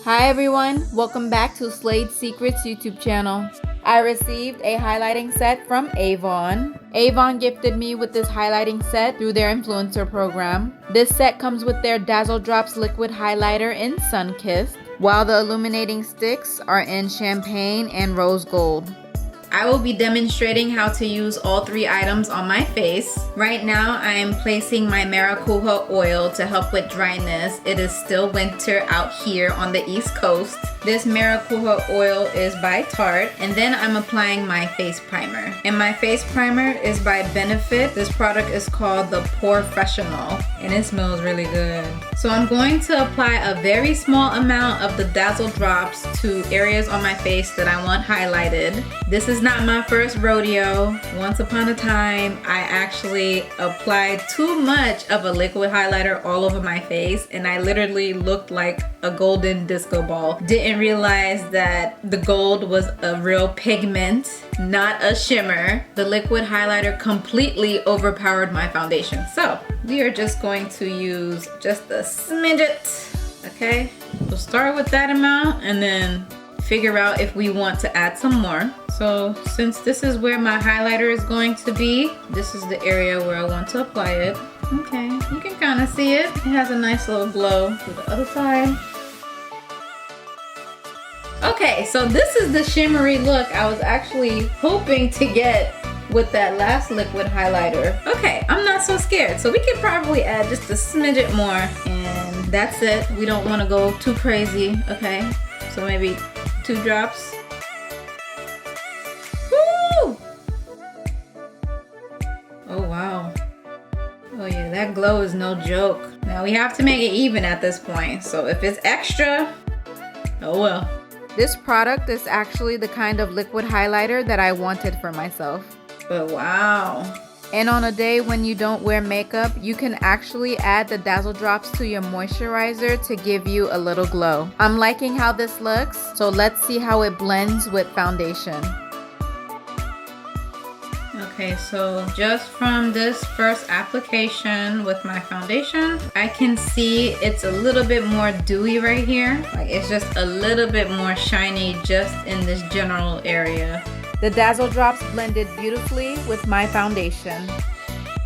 Hi everyone, welcome back to Slade Secrets YouTube channel. I received a highlighting set from Avon. Avon gifted me with this highlighting set through their influencer program. This set comes with their Dazzle Drops liquid highlighter in Sun-Kissed, while the illuminating sticks are in champagne and rose gold. I will be demonstrating how to use all three items on my face. Right now, I am placing my maracuja oil to help with dryness. It is still winter out here on the East Coast. This maracuja oil is by Tarte, and then I'm applying my face primer. And my face primer is by Benefit. This product is called the Professional, and it smells really good. So I'm going to apply a very small amount of the Dazzle Drops to areas on my face that I want highlighted. This is not my first rodeo. Once upon a time, I actually applied too much of a liquid highlighter all over my face, and I literally looked like a golden disco ball. Didn't realize that the gold was a real pigment, not a shimmer. The liquid highlighter completely overpowered my foundation. So we are just going to use just a smidget, okay? We'll start with that amount and then figure out if we want to add some more. So since this is where my highlighter is going to be, this is the area where I want to apply it. Okay, you can kind of see it. It has a nice little glow to the other side. Okay, so this is the shimmery look I was actually hoping to get with that last liquid highlighter. Okay, I'm not so scared. So we could probably add just a smidget more, and that's it. We don't want to go too crazy, okay? So maybe 2 drops. Woo! Oh wow. Oh yeah, that glow is no joke. Now we have to make it even at this point. So if it's extra, oh well. This product is actually the kind of liquid highlighter that I wanted for myself. But wow. And on a day when you don't wear makeup, you can actually add the Dazzle Drops to your moisturizer to give you a little glow. I'm liking how this looks, so let's see how it blends with foundation. Okay, so just from this first application with my foundation, I can see it's a little bit more dewy right here. Like it's just a little bit more shiny just in this general area. The Dazzle Drops blended beautifully with my foundation.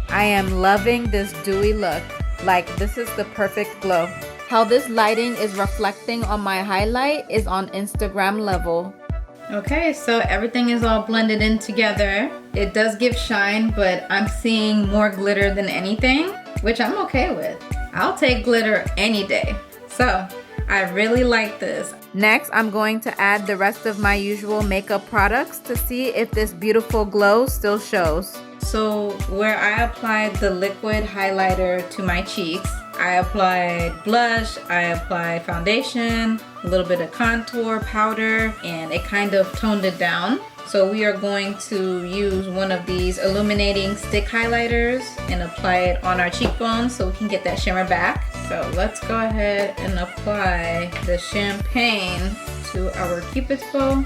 I am loving this dewy look. Like this is the perfect glow. How this lighting is reflecting on my highlight is on Instagram level. Okay, so everything is all blended in together. It does give shine, but I'm seeing more glitter than anything, which I'm okay with. I'll take glitter any day. So I really like this. Next, I'm going to add the rest of my usual makeup products to see if this beautiful glow still shows. So where I applied the liquid highlighter to my cheeks, I applied blush, I applied foundation, a little bit of contour powder, and it kind of toned it down. So we are going to use one of these illuminating stick highlighters and apply it on our cheekbones so we can get that shimmer back. So let's go ahead and apply the champagne to our cupid's bow.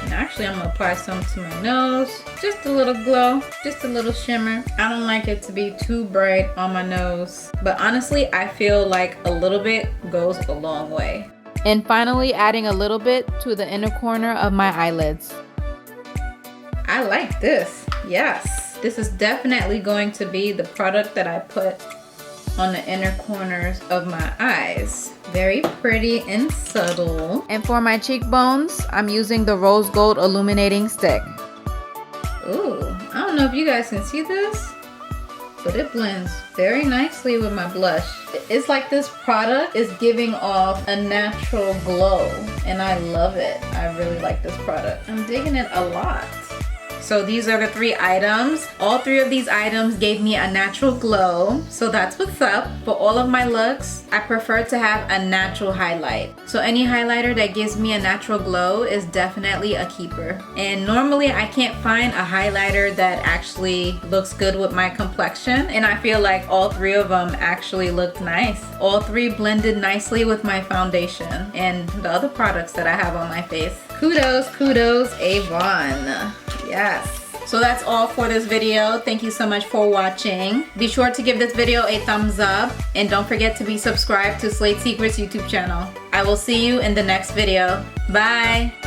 And actually I'm gonna apply some to my nose. Just a little glow, just a little shimmer. I don't like it to be too bright on my nose, but honestly I feel like a little bit goes a long way. And finally adding a little bit to the inner corner of my eyelids. I like this, yes. This is definitely going to be the product that I put on the inner corners of my eyes. Very pretty and subtle. And for my cheekbones, I'm using the rose gold illuminating stick. Ooh, I don't know if you guys can see this, but it blends very nicely with my blush. It's like this product is giving off a natural glow, and I love it. I really like this product. I'm digging it a lot. So these are the 3 items. All 3 of these items gave me a natural glow. So that's what's up. For all of my looks, I prefer to have a natural highlight. So any highlighter that gives me a natural glow is definitely a keeper. And normally I can't find a highlighter that actually looks good with my complexion. And I feel like all 3 of them actually looked nice. All 3 blended nicely with my foundation and the other products that I have on my face. Kudos, kudos, Avon. Yes. So that's all for this video. Thank you so much for watching. Be sure to give this video a thumbs up and don't forget to be subscribed to Slade Secrets YouTube channel. I will see you in the next video. Bye!